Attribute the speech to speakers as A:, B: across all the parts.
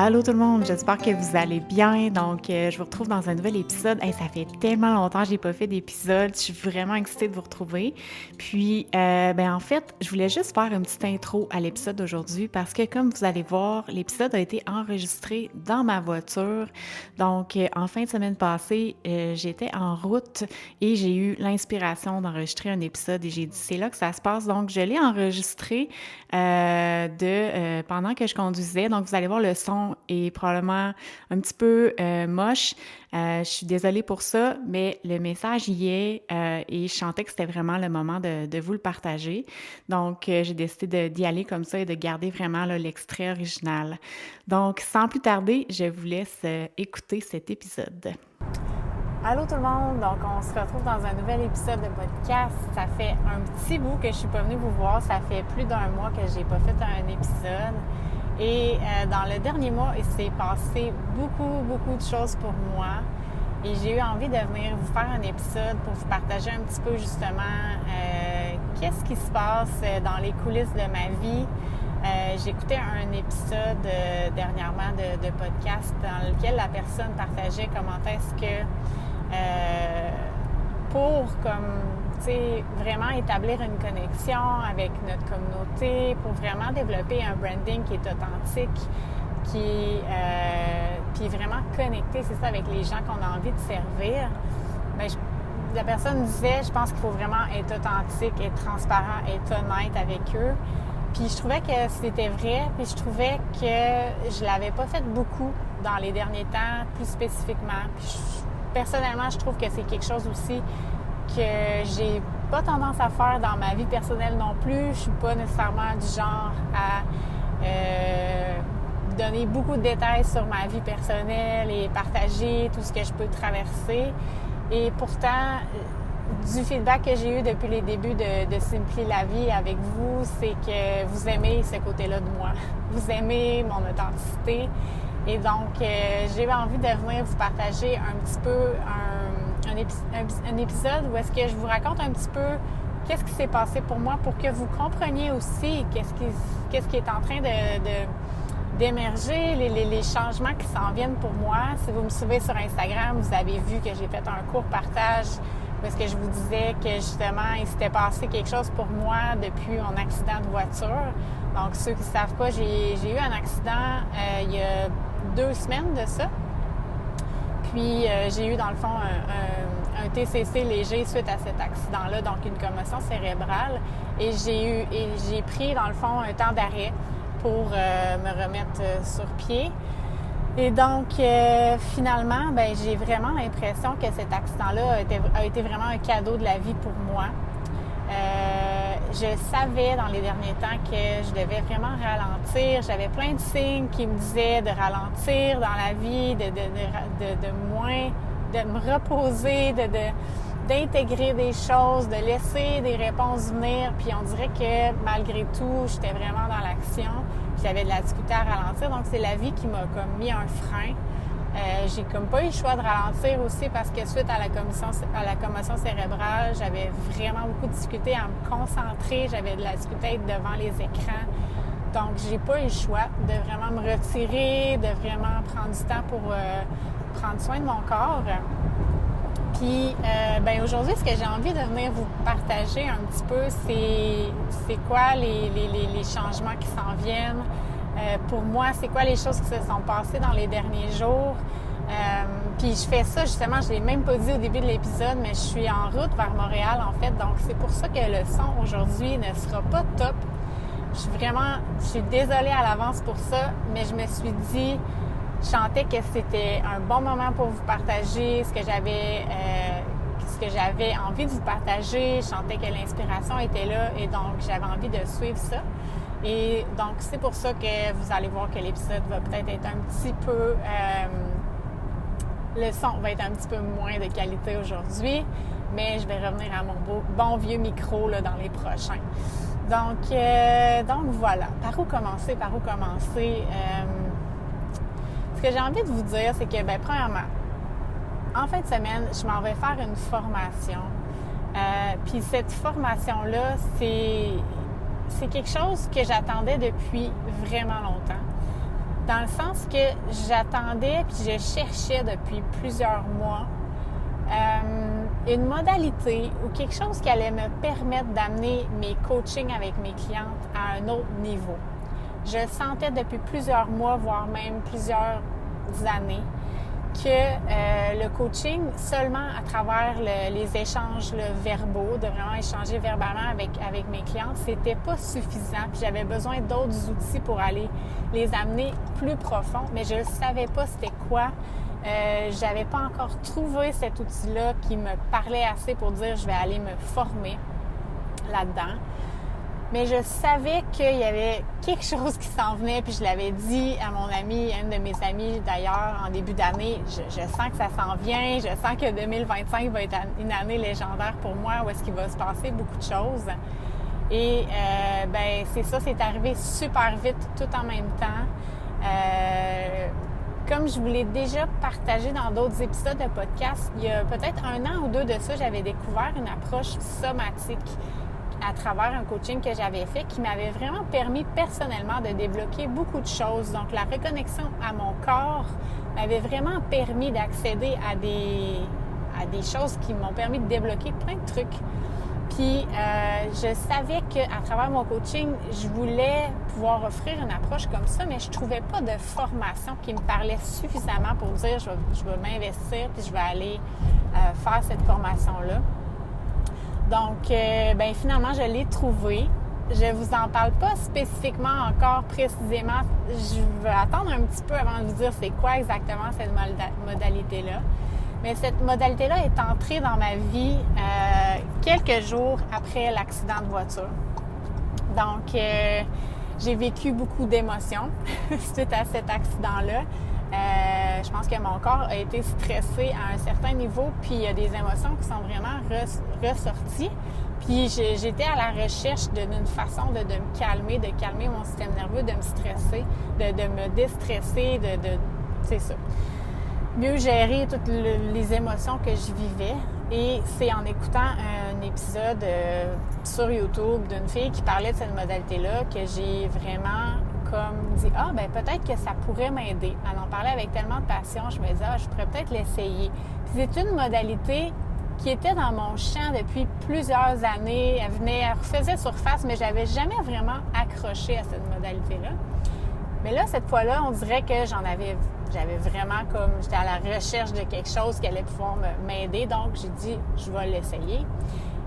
A: Allô tout le monde, j'espère que vous allez bien. Donc, je vous retrouve dans un nouvel épisode. Hey, ça fait tellement longtemps que j'ai pas fait d'épisode. Je suis vraiment excitée de vous retrouver. Puis, en fait, je voulais juste faire une petite intro à l'épisode d'aujourd'hui parce que, comme vous allez voir, l'épisode a été enregistré dans ma voiture. Donc, en fin de semaine passée, j'étais en route et j'ai eu l'inspiration d'enregistrer un épisode et j'ai dit c'est là que ça se passe. Donc, je l'ai enregistré pendant que je conduisais. Donc, vous allez voir, le son est probablement un petit peu moche. Je suis désolée pour ça, mais le message y est et je sentais que c'était vraiment le moment de vous le partager. Donc, j'ai décidé d'y aller comme ça et de garder vraiment là, l'extrait original. Donc, sans plus tarder, je vous laisse écouter cet épisode. Allô tout le monde, donc on se retrouve dans un nouvel épisode de podcast. Ça fait un petit bout que je suis pas venue vous voir, ça fait plus d'un mois que j'ai pas fait un épisode. Et dans le dernier mois, il s'est passé beaucoup de choses pour moi. Et j'ai eu envie de venir vous faire un épisode pour vous partager un petit peu justement qu'est-ce qui se passe dans les coulisses de ma vie. J'écoutais un épisode dernièrement de podcast dans lequel la personne partageait comment est-ce que pour vraiment établir une connexion avec notre communauté, pour vraiment développer un branding qui est authentique, puis vraiment connecté, c'est ça, avec les gens qu'on a envie de servir. La personne disait, je pense qu'il faut vraiment être authentique, être transparent, être honnête avec eux. Puis je trouvais que c'était vrai, puis je trouvais que je l'avais pas fait beaucoup dans les derniers temps, plus spécifiquement. Puis personnellement, je trouve que c'est quelque chose aussi que j'ai pas tendance à faire dans ma vie personnelle non plus. Je suis pas nécessairement du genre à donner beaucoup de détails sur ma vie personnelle et partager tout ce que je peux traverser. Et pourtant, du feedback que j'ai eu depuis les débuts de Simply la vie avec vous, c'est que vous aimez ce côté-là de moi. Vous aimez mon authenticité. Et donc, j'ai eu envie de venir vous partager un petit peu un épisode où est-ce que je vous raconte un petit peu qu'est-ce qui s'est passé pour moi pour que vous compreniez aussi qu'est-ce qui est en train d'émerger, les changements qui s'en viennent pour moi. Si vous me suivez sur Instagram, vous avez vu que j'ai fait un court partage où est-ce que je vous disais que justement, il s'était passé quelque chose pour moi depuis mon accident de voiture. Donc, ceux qui ne savent pas, j'ai eu un accident il y a 2 semaines de ça. Puis, j'ai eu dans le fond un TCC léger suite à cet accident-là, donc une commotion cérébrale. Et j'ai pris dans le fond un temps d'arrêt pour me remettre sur pied. Et donc, finalement, j'ai vraiment l'impression que cet accident-là a été vraiment un cadeau de la vie pour moi. Je savais dans les derniers temps que je devais vraiment ralentir. J'avais plein de signes qui me disaient de ralentir dans la vie, de me reposer, d'intégrer des choses, de laisser des réponses venir. Puis on dirait que malgré tout, j'étais vraiment dans l'action. J'avais de la difficulté à ralentir. Donc c'est la vie qui m'a comme mis un frein. J'ai comme pas eu le choix de ralentir aussi parce que suite à la commotion cérébrale, j'avais vraiment beaucoup de difficulté à me concentrer. J'avais de la difficulté à être devant les écrans. Donc, j'ai pas eu le choix de vraiment me retirer, de vraiment prendre du temps pour prendre soin de mon corps. Puis, aujourd'hui, ce que j'ai envie de venir vous partager un petit peu, c'est quoi les changements qui s'en viennent. Pour moi, c'est quoi les choses qui se sont passées dans les derniers jours. Puis je fais ça, justement, je ne l'ai même pas dit au début de l'épisode, mais je suis en route vers Montréal, en fait. Donc, c'est pour ça que le son aujourd'hui ne sera pas top. Je suis désolée à l'avance pour ça, mais je me suis dit, je sentais que c'était un bon moment pour vous partager ce que j'avais envie de vous partager. Je sentais que l'inspiration était là et donc j'avais envie de suivre ça. Et donc, c'est pour ça que vous allez voir que l'épisode va peut-être être un petit peu... le son va être un petit peu moins de qualité aujourd'hui, mais je vais revenir à mon bon vieux micro là, dans les prochains. Donc voilà. Par où commencer? Ce que j'ai envie de vous dire, c'est que, premièrement, en fin de semaine, je m'en vais faire une formation. Puis cette formation-là, c'est quelque chose que j'attendais depuis vraiment longtemps. dans le sens que j'attendais puis je cherchais depuis plusieurs mois une modalité ou quelque chose qui allait me permettre d'amener mes coachings avec mes clientes à un autre niveau. Je sentais depuis plusieurs mois, voire même plusieurs années, que le coaching, seulement à travers les échanges verbaux, de vraiment échanger verbalement avec mes clientes, c'était pas suffisant. Puis j'avais besoin d'autres outils pour aller les amener plus profond, mais je ne savais pas c'était quoi. J'avais pas encore trouvé cet outil-là qui me parlait assez pour dire je vais aller me former là-dedans. Mais je savais qu'il y avait quelque chose qui s'en venait, puis je l'avais dit à mon ami, à une de mes amies d'ailleurs, en début d'année, je sens que ça s'en vient, je sens que 2025 va être une année légendaire pour moi, où est-ce qu'il va se passer beaucoup de choses. Et c'est ça, c'est arrivé super vite, tout en même temps. Comme je vous l'ai déjà partagé dans d'autres épisodes de podcast, il y a peut-être 1 an ou 2 de ça, j'avais découvert une approche somatique à travers un coaching que j'avais fait qui m'avait vraiment permis personnellement de débloquer beaucoup de choses. Donc, la reconnexion à mon corps m'avait vraiment permis d'accéder à des choses qui m'ont permis de débloquer plein de trucs. Puis, je savais qu'à travers mon coaching, je voulais pouvoir offrir une approche comme ça, mais je trouvais pas de formation qui me parlait suffisamment pour dire je vais m'investir puis je vais aller faire cette formation-là. Donc, finalement, je l'ai trouvé. Je vous en parle pas spécifiquement encore précisément. Je vais attendre un petit peu avant de vous dire c'est quoi exactement cette modalité-là. Mais cette modalité-là est entrée dans ma vie quelques jours après l'accident de voiture. Donc, j'ai vécu beaucoup d'émotions suite à cet accident-là. Je pense que mon corps a été stressé à un certain niveau, puis il y a des émotions qui sont vraiment ressorties. Puis j'étais à la recherche d'une façon de me calmer, de calmer mon système nerveux, de me stresser, de me déstresser, c'est ça. Mieux gérer toutes les émotions que je vivais. Et c'est en écoutant un épisode sur YouTube d'une fille qui parlait de cette modalité-là que j'ai vraiment comme dit peut-être que ça pourrait m'aider. Elle en parlait avec tellement de passion, je me disais je pourrais peut-être l'essayer. Puis c'est une modalité qui était dans mon champ depuis plusieurs années. Elle refaisait surface, mais j'avais jamais vraiment accroché à cette modalité-là. Mais là, cette fois-là, on dirait que j'avais vraiment j'étais à la recherche de quelque chose qui allait pouvoir m'aider. Donc, j'ai dit, je vais l'essayer.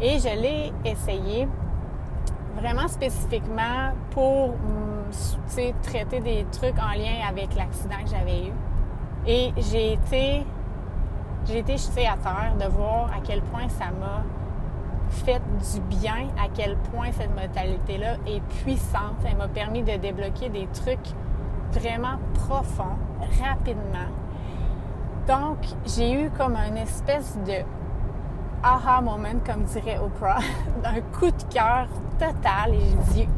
A: Et je l'ai essayé vraiment spécifiquement pour, traiter des trucs en lien avec l'accident que j'avais eu. Et j'ai été jetée à terre de voir à quel point ça m'a fait du bien, à quel point cette modalité-là est puissante. Elle m'a permis de débloquer des trucs vraiment profonds, rapidement. Donc, j'ai eu comme une espèce de aha moment, comme dirait Oprah, d'un coup de cœur total. Et j'ai dit,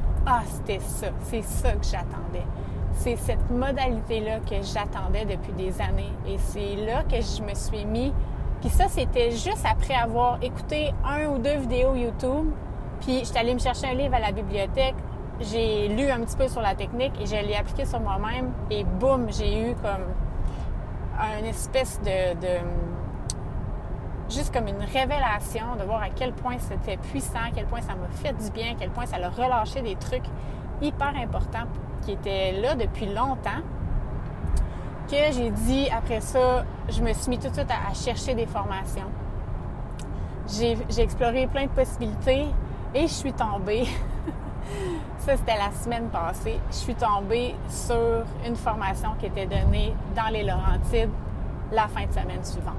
A: c'était ça, c'est ça que j'attendais. C'est cette modalité-là que j'attendais depuis des années. Et c'est là que je me suis mis. Puis ça, c'était juste après avoir écouté 1 ou 2 vidéos YouTube. Puis j'étais allée me chercher un livre à la bibliothèque. J'ai lu un petit peu sur la technique et je l'ai appliqué sur moi-même. Et boum, j'ai eu comme une espèce juste comme une révélation de voir à quel point c'était puissant, à quel point ça m'a fait du bien, à quel point ça a relâché des trucs hyper importants qui étaient là depuis longtemps, que j'ai dit, après ça, je me suis mis tout de suite à chercher des formations. J'ai exploré plein de possibilités et je suis tombée, ça c'était la semaine passée, je suis tombée sur une formation qui était donnée dans les Laurentides la fin de semaine suivante.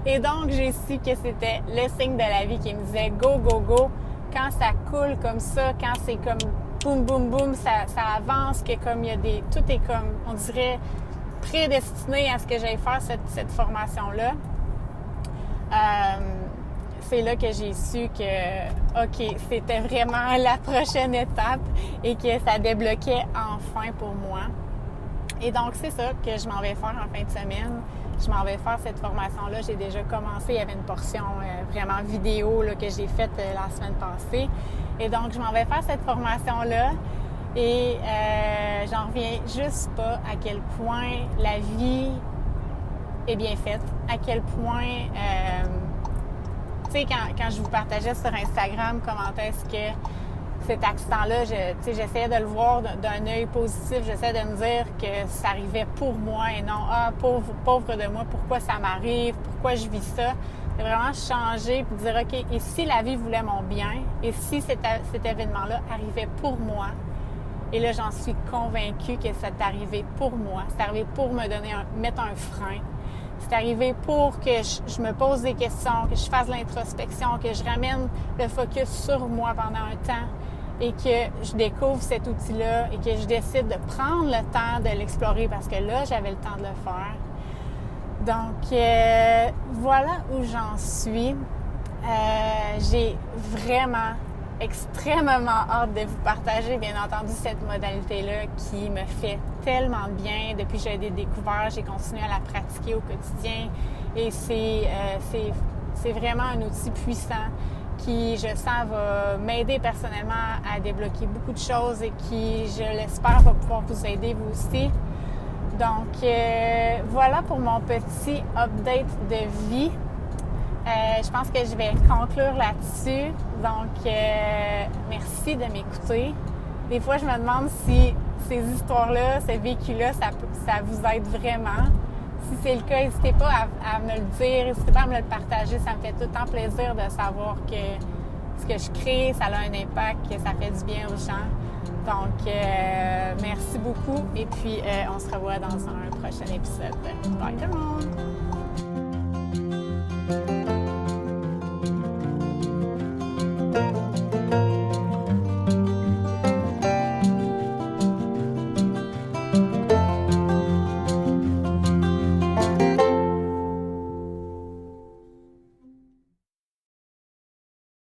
A: Et donc, j'ai su que c'était le signe de la vie qui me disait « Go, go, go ». Quand ça coule comme ça, quand c'est comme boum, boum, boum, ça avance, que comme il y a tout est comme, on dirait, prédestiné à ce que j'aille faire cette formation-là. C'est là que j'ai su que, OK, c'était vraiment la prochaine étape et que ça débloquait enfin pour moi. Et donc, c'est ça que je m'en vais faire en fin de semaine. Je m'en vais faire cette formation-là. J'ai déjà commencé. Il y avait une portion vraiment vidéo là, que j'ai faite la semaine passée. Et donc, je m'en vais faire cette formation-là. Et j'en reviens juste pas à quel point la vie est bien faite, à quel point, tu sais, quand je vous partageais sur Instagram comment est-ce que cet accident-là, j'essayais de le voir d'un œil positif, j'essayais de me dire que ça arrivait pour moi et non, pauvre de moi, pourquoi ça m'arrive, pourquoi je vis ça. C'est vraiment changer puis dire, OK, et si la vie voulait mon bien, et si cet événement-là arrivait pour moi, et là, j'en suis convaincue que c'est arrivé pour moi, c'est arrivé pour me mettre un frein, c'est arrivé pour que je me pose des questions, que je fasse l'introspection, que je ramène le focus sur moi pendant un temps et que je découvre cet outil-là et que je décide de prendre le temps de l'explorer parce que là, j'avais le temps de le faire. Donc, voilà où j'en suis. J'ai vraiment extrêmement hâte de vous partager, bien entendu, cette modalité-là qui me fait tellement de bien. Depuis que j'ai découvert, j'ai continué à la pratiquer au quotidien et c'est vraiment un outil puissant qui, je sens, va m'aider personnellement à débloquer beaucoup de choses et qui, je l'espère, va pouvoir vous aider vous aussi. Donc, voilà pour mon petit update de vie. Je pense que je vais conclure là-dessus. Donc, merci de m'écouter. Des fois, je me demande si ces histoires-là, ce vécu-là, ça vous aide vraiment. Si c'est le cas, n'hésitez pas à me le dire, n'hésitez pas à me le partager. Ça me fait tout le temps plaisir de savoir que ce que je crée, ça a un impact, que ça fait du bien aux gens. Donc, merci beaucoup. Et puis, on se revoit dans un prochain épisode. Bye tout le monde!